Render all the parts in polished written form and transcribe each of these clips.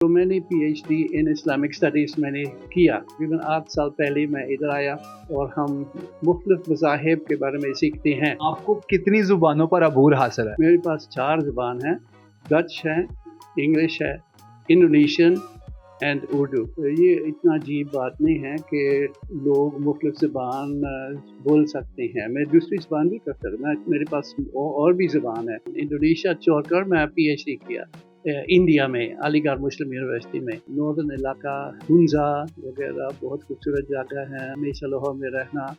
तो मैंने PhD इन Islamic studies मैंने किया। तकरीबन 8 साल पहले मैं इधर आया और हम मुख्तलिफ मज़ाहिब के बारे में सीखते हैं। आपको कितनी ज़ुबानों पर अबूर हासिल है? मेरे पास 4 ज़ुबान हैं, डच है, इंग्लिश है, इंडोनेशियन एंड उर्दू। ये इतना अजीब बात नहीं है कि लोग मुख्तलिफ ज़ुबान बोल सकते हैं। मैं दूसरी ज़ुबान भी कर सकता, मेरे पास और भी ज़ुबान है। इंडोनेशिया छोड़कर मैं PhD किया इंडिया में, अलीगढ़ मुस्लिम यूनिवर्सिटी में। नॉर्दर्न इलाका, हुंजा वगैरह बहुत खूबसूरत जगह है। हमेशा लाहौर में रहना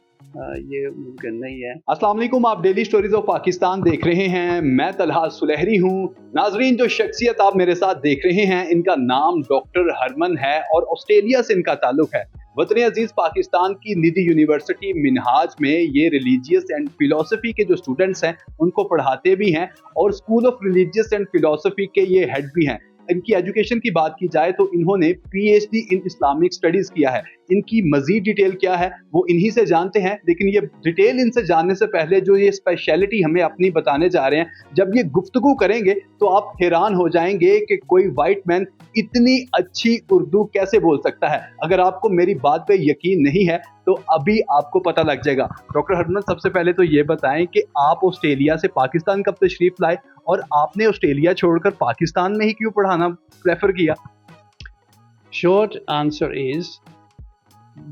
ये मुमकिन नहीं है। अस्सलाम वालेकुम, आप डेली स्टोरीज ऑफ पाकिस्तान देख रहे हैं। मैं तलहा सुलहरी हूँ। नाजरीन, जो शख्सियत आप मेरे साथ देख रहे हैं, इनका नाम डॉक्टर हरमन है और ऑस्ट्रेलिया से इनका ताल्लुक है। वतन अजीज पाकिस्तान की निजी यूनिवर्सिटी मिनहाज में ये रिलीजियस एंड फिलोसफी के जो स्टूडेंट्स हैं उनको पढ़ाते भी हैं और school of religious and philosophy के ये हेड भी हैं। इनकी एजुकेशन की बात की जाए तो इन्होंने PhD इन इस्लामिक स्टडीज किया है। इनकी मजीद डिटेल क्या है वो इन्हीं से जानते हैं, लेकिन ये डिटेल इनसे जानने से पहले जो ये स्पेशलिटी हमें अपनी बताने जा रहे हैं, जब ये गुफ्तगू करेंगे तो आप हैरान हो जाएंगे कि कोई वाइट मैन इतनी अच्छी उर्दू कैसे बोल सकता है। अगर आपको मेरी बात पे यकीन नहीं है तो अभी आपको पता लग जाएगा। डॉक्टर हरमन, सबसे पहले तो ये बताएं कि आप ऑस्ट्रेलिया से पाकिस्तान कब तशरीफ लाए और आपने ऑस्ट्रेलिया छोड़कर पाकिस्तान में ही क्यों पढ़ाना प्रेफर किया? Short answer is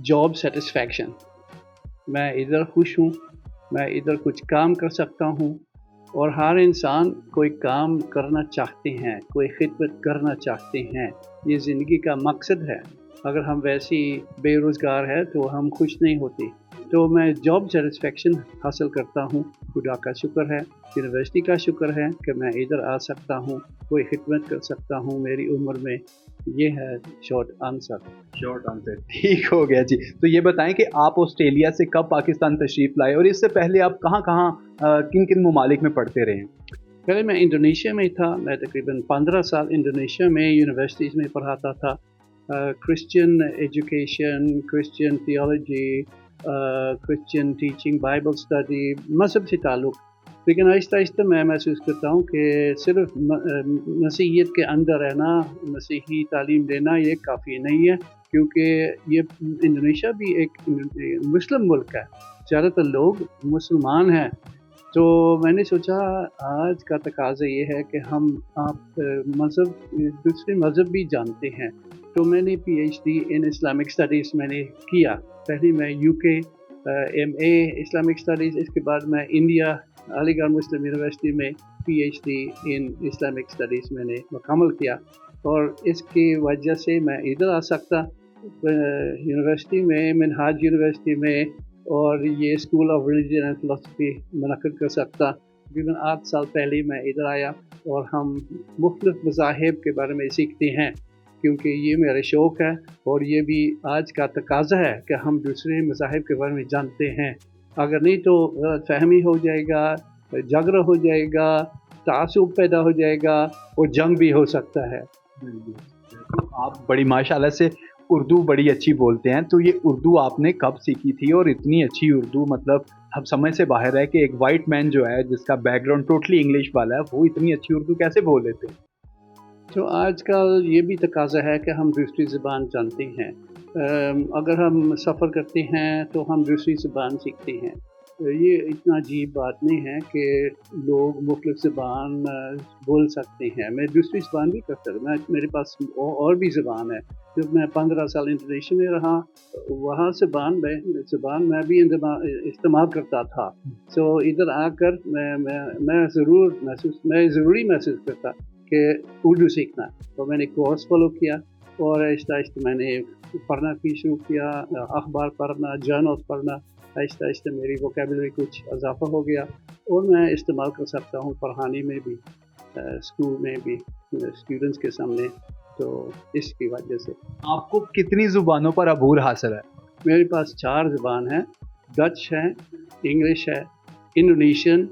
job satisfaction. मैं इधर खुश हूँ, मैं इधर कुछ काम कर सकता हूँ और हर इंसान कोई काम करना चाहते हैं, कोई खिदमत करना चाहते हैं। ये ज़िंदगी का मकसद है। अगर हम वैसे ही बेरोज़गार हैं तो हम खुश नहीं होते। तो मैं जॉब सेटिस्फेक्शन हासिल करता हूँ। खुदा का शुक्र है, यूनिवर्सिटी का शुक्र है कि मैं इधर आ सकता हूँ, कोई खिदमत कर सकता हूँ मेरी उम्र में। ये है शॉर्ट आंसर। ठीक हो गया जी। तो ये बताएं कि आप ऑस्ट्रेलिया से कब पाकिस्तान तशरीफ लाए और इससे पहले आप कहाँ किन किन ममालिक में पढ़ते रहे? पहले मैं इंडोनेशिया में था। मैं तकरीबन 15 साल इंडोनेशिया में यूनिवर्सिटीज़ में पढ़ाता था। Christian education, Christian theology, Christian teaching, Bible study, मज़हब से ताल्लुक़। लेकिन आहिस्ता आहिस्ता मैं महसूस करता हूँ कि सिर्फ मसीहियत के अंदर रहना, मसीही तालीम देना ये काफ़ी नहीं है, क्योंकि ये इंडोनेशिया भी एक मुस्लिम मुल्क है, ज़्यादातर लोग मुसलमान हैं। तो मैंने सोचा आज का तकाज़ा ये है कि आप दूसरे मज़हब भी जानते हैं। तो मैंने PhD इन इस्लामिक स्टडीज़ मैंने किया। पहले मैं UK MA इस्लामिक स्टडीज़, इसके बाद मैं इंडिया अलीगढ़ मुस्लिम यूनिवर्सिटी में PhD इन इस्लामिक स्टडीज़ मैंने मुकम्मल किया और इसकी वजह से मैं इधर आ सकता यूनिवर्सिटी में, मिनहाज यूनिवर्सिटी में, और ये school of religion and philosophy मुनक़िद कर सकता। तकरीबन 8 साल पहले मैं इधर आया और हम मुख्तलिफ मज़ाहिब के बारे में सीखते हैं, क्योंकि ये मेरा शौक़ है और ये भी आज का तकाज़ा है कि हम दूसरे मज़ाहिब के बारे में जानते हैं। अगर नहीं तो गलतफ़हमी हो जाएगा, झगड़ा हो जाएगा, तासुब पैदा हो जाएगा और जंग भी हो सकता है। आप बड़ी माशाल्लाह से उर्दू बड़ी अच्छी बोलते हैं, तो ये उर्दू आपने कब सीखी थी? और इतनी अच्छी उर्दू, मतलब अब समझ से बाहर है कि एक वाइट मैन जो है जिसका बैकग्राउंड टोटली इंग्लिश वाला है, वो इतनी अच्छी उर्दू कैसे बोल लेते हैं? तो आजकल ये भी तकाज़ा है कि हम दूसरी ज़बान जानते हैं। अगर हम सफ़र करते हैं तो हम दूसरी ज़बान सीखते हैं। ये इतना अजीब बात नहीं है कि लोग मुख्तलिफ ज़बान बोल सकते हैं। मैं दूसरी ज़बान भी कर सकता, मेरे पास और भी ज़बान है। जब मैं 15 साल इंडोनेशिया में रहा, वहाँ ज़बान मैं भी इस्तेमाल करता था। तो इधर आकर मैं ज़रूरी महसूस करता कि उर्दू सीखना। तो मैंने कोर्स फॉलो किया और आहिस्ता आहिस्ता मैंने पढ़ना भी शुरू किया, अखबार पढ़ना, जर्नल्स पढ़ना। आहिस्ता आहिस्ता मेरी वोकेबलरी कुछ इजाफा हो गया और मैं इस्तेमाल कर सकता हूँ पढ़ाने में भी, स्कूल में भी, स्टूडेंट्स के सामने। तो इसकी वजह से। आपको कितनी ज़ुबानों पर अबूर हासिल है? मेरे पास 4 ज़ुबान हैं, डच है, इंग्लिश है, इंडोनेशियन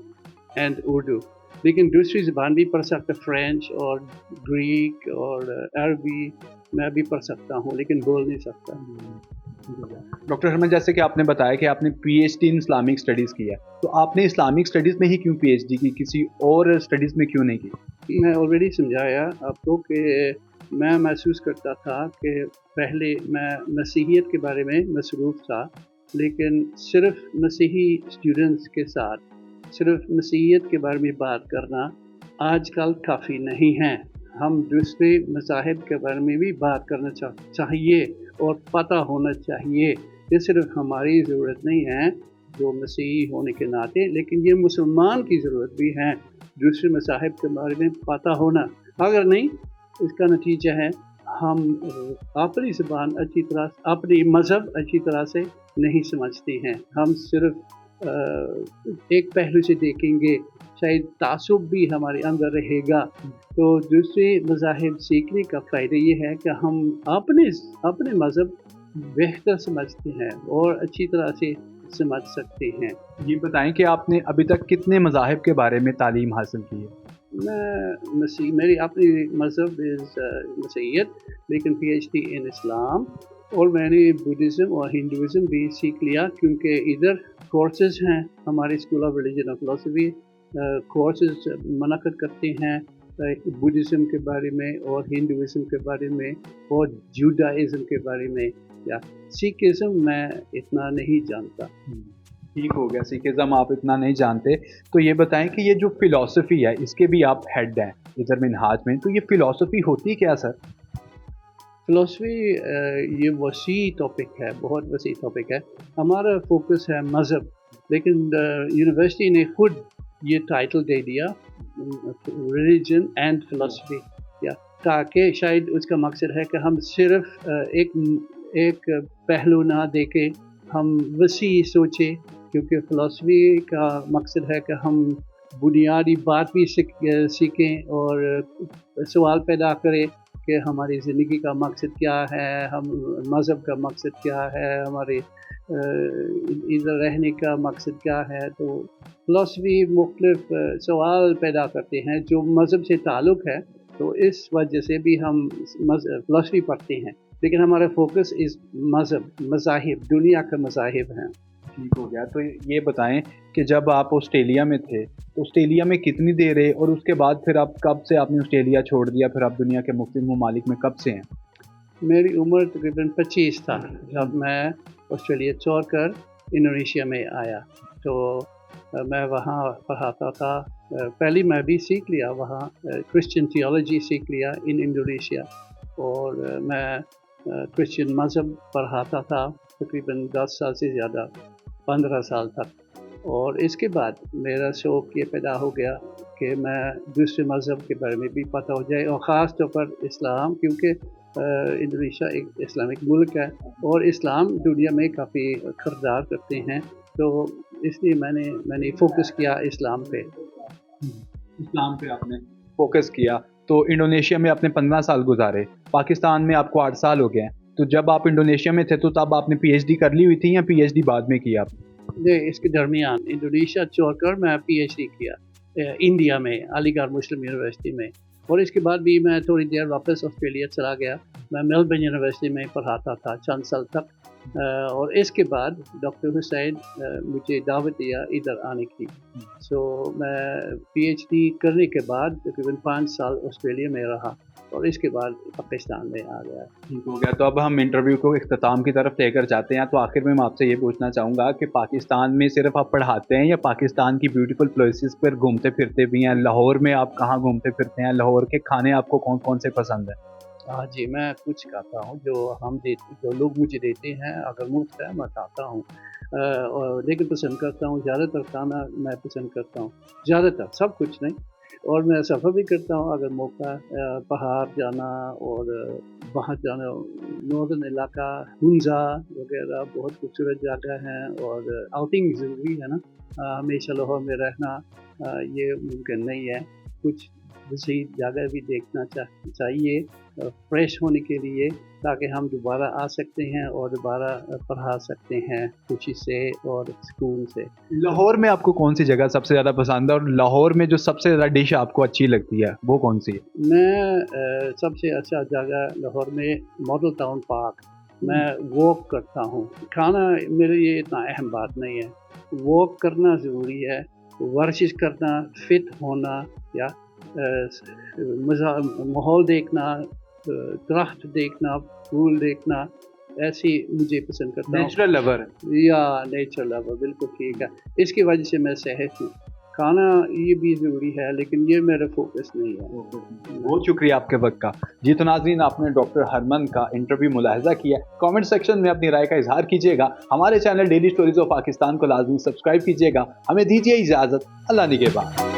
एंड उर्दू। लेकिन दूसरी ज़बान भी पढ़ सकता, फ्रेंच और ग्रीक और अरबी मैं भी पढ़ सकता हूँ, लेकिन बोल नहीं सकता। डॉक्टर हरमन, जैसे कि आपने बताया कि आपने PhD इन इस्लामिक स्टडीज़ किया, तो आपने इस्लामिक स्टडीज़ में ही क्यों PhD की, किसी और स्टडीज़ में क्यों नहीं की? मैं ऑलरेडी समझाया आपको कि میں محسوس کرتا تھا کہ پہلے میں مسیحیت کے بارے میں مصروف تھا، لیکن صرف مسیحی اسٹوڈنٹس کے ساتھ صرف مسیحیت کے بارے میں بات کرنا آج کل کافی نہیں ہے۔ ہم دوسرے مذاہب کے بارے میں بھی بات کرنا چاہیے اور پتہ ہونا چاہیے۔ یہ صرف ہماری ضرورت نہیں ہے جو مسیحی ہونے کے ناطے، لیکن یہ مسلمان کی ضرورت بھی ہے دوسرے مذاہب کے بارے میں پتہ ہونا۔ اگر نہیں، اس کا نتیجہ ہے ہم اپنی زبان اچھی طرح، اپنی مذہب اچھی طرح سے نہیں سمجھتے ہیں۔ ہم صرف ایک پہلو سے دیکھیں گے، شاید تعصب بھی ہمارے اندر رہے گا۔ تو دوسرے مذاہب سیکھنے کا فائدہ یہ ہے کہ ہم اپنے مذہب بہتر سمجھتے ہیں اور اچھی طرح سے سمجھ سکتے ہیں۔ یہ بتائیں کہ آپ نے ابھی تک کتنے مذاہب کے بارے میں تعلیم حاصل کی ہے؟ میری اپنی مذہب مسیحیت، لیکن پی ایچ ڈی ان اسلام، اور میں نے بدھزم اور ہندوازم بھی سیکھ لیا، کیونکہ ادھر کورسز ہیں ہمارے اسکول آف ریلیجن اور فلاسفی، کورسز منعقد کرتے ہیں بدھزم کے بارے میں اور ہندوازم کے بارے میں اور جوڈائزم کے بارے میں۔ یا سکھزم میں اتنا نہیں جانتا۔ ٹھیک ہو گیا، سکھزم آپ اتنا نہیں جانتے۔ تو یہ بتائیں کہ یہ جو فلاسفی ہے اس کے بھی آپ ہیڈ ہیں ادھر منہاج میں، تو یہ فلاسفی ہوتی کیا سر؟ فلاسفی یہ وسیع ٹاپک ہے، بہت وسیع ٹاپک ہے۔ ہمارا فوکس ہے مذہب، لیکن یونیورسٹی نے خود یہ ٹائٹل دے دیا ریلیجن اینڈ فلاسفی، تاکہ شاید اس کا مقصد ہے کہ ہم صرف ایک پہلو نہ دیکھیں، ہم وسیع سوچیں، کیونکہ فلاسفی کا مقصد ہے کہ ہم بنیادی بات بھی سیکھیں اور سوال پیدا کریں کہ ہماری زندگی کا مقصد کیا ہے، ہم مذہب کا مقصد کیا ہے، ہمارے ادھر رہنے کا مقصد کیا ہے۔ تو فلاسفی مختلف سوال پیدا کرتے ہیں جو مذہب سے تعلق ہے، تو اس وجہ سے بھی ہم فلاسفی پڑھتے ہیں، لیکن ہمارا فوکس اس مذاہب دنیا کا مذاہب ہیں۔ ٹھیک ہو گیا۔ تو یہ بتائیں کہ جب آپ آسٹریلیا میں تھے تو آسٹریلیا میں کتنی دیر رہے، اور اس کے بعد پھر آپ کب سے آپ نے آسٹریلیا چھوڑ دیا، پھر آپ دنیا کے مختلف ممالک میں کب سے ہیں؟ میری عمر تقریباً 25 تھا جب میں آسٹریلیا چھوڑ کر انڈونیشیا میں آیا۔ تو میں وہاں پڑھاتا تھا، پہلی میں بھی سیکھ لیا وہاں کرسچن تھیولوجی سیکھ لیا انڈونیشیا، اور میں کرسچن مذہب پڑھاتا تھا تقریباً 10 سال سے زیادہ، 15 سال تک۔ اور اس کے بعد میرا شوق یہ پیدا ہو گیا کہ میں دوسرے مذہب کے بارے میں بھی پتہ ہو جائے، اور خاص طور پر اسلام، کیونکہ انڈونیشیا ایک اسلامک ملک ہے اور اسلام دنیا میں کافی کردار کرتے ہیں، تو اس لیے میں نے فوکس کیا اسلام پہ۔ اسلام پہ آپ نے فوکس کیا۔ تو انڈونیشیا میں آپ نے 15 سال گزارے، پاکستان میں آپ کو 8 سال ہو گئے ہیں۔ تو جب آپ انڈونیشیا میں تھے تو تب آپ نے پی ایچ ڈی کر لی ہوئی تھی یا پی ایچ ڈی بعد میں کیا آپ؟ نہیں، اس کے درمیان انڈونیشیا چھوڑ کر میں پی ایچ ڈی کیا انڈیا میں، علی گڑھ مسلم یونیورسٹی میں، اور اس کے بعد بھی میں تھوڑی دیر واپس آسٹریلیا چلا گیا۔ میں میلبرن یونیورسٹی میں پڑھاتا تھا چند سال تک، اور اس کے بعد ڈاکٹر حسین مجھے دعوت دیا ادھر آنے کی۔ سو میں پی ایچ ڈی کرنے کے بعد تقریباً 5 سال آسٹریلیا میں رہا، اور اس کے بعد پاکستان میں آ گیا۔ ٹھیک ہو گیا۔ تو اب ہم انٹرویو کو اختتام کی طرف لے کر جاتے ہیں۔ تو آخر میں آپ سے یہ پوچھنا چاہوں گا کہ پاکستان میں صرف آپ پڑھاتے ہیں یا پاکستان کی بیوٹیفل پلیسز پر گھومتے پھرتے بھی ہیں؟ لاہور میں آپ کہاں گھومتے پھرتے ہیں؟ لاہور کے کھانے آپ کو کون کون سے پسند ہیں؟ ہاں جی، میں کچھ کھاتا ہوں جو لوگ مجھے دیتے ہیں، اگر مفت ہے میں کھاتا ہوں، لیکن پسند کرتا ہوں زیادہ تر کھانا، میں پسند کرتا ہوں زیادہ تر، سب کچھ نہیں، اور میں سفر بھی کرتا ہوں اگر موقع، پہاڑ جانا اور باہر جانا، ناردرن علاقہ، ہنزا وغیرہ بہت خوبصورت جگہ ہیں، اور آؤٹنگ ضروری ہے نا، ہمیشہ لاہور میں رہنا یہ ممکن نہیں ہے، کچھ دوسری جگہ بھی دیکھنا چاہیے فریش ہونے کے لیے، تاکہ ہم دوبارہ آ سکتے ہیں اور دوبارہ پڑھا سکتے ہیں خوشی سے اور سکون سے۔ لاہور میں آپ کو کون سی جگہ سب سے زیادہ پسند ہے، اور لاہور میں جو سب سے زیادہ ڈش آپ کو اچھی لگتی ہے وہ کون سی ہے؟ میں سب سے اچھا جگہ لاہور میں ماڈل ٹاؤن پارک، میں واک کرتا ہوں، کھانا میرے لیے اتنا اہم بات نہیں ہے، واک کرنا ضروری ہے، ورزش کرنا، فٹ ہونا، یا ماحول دیکھنا، درخت دیکھنا، پھول دیکھنا، ایسی مجھے پسند کرتا ہوں. نیچرل لور یا نیچر لور، بالکل ٹھیک ہے. اس کی وجہ سے میں صحت ہوں. کھانا یہ بھی ضروری ہے لیکن یہ میرا فوکس نہیں ہے. بہت شکریہ آپ کے وقت کا. جی تو ناظرین، آپ نے ڈاکٹر ہرمن کا انٹرویو ملاحظہ کیا. کامنٹ سیکشن میں اپنی رائے کا اظہار کیجیے گا. ہمارے channel daily stories of Pakistan کو لازمی سبسکرائب کیجیے گا. ہمیں دیجیے اجازت. اللہ نگہبان.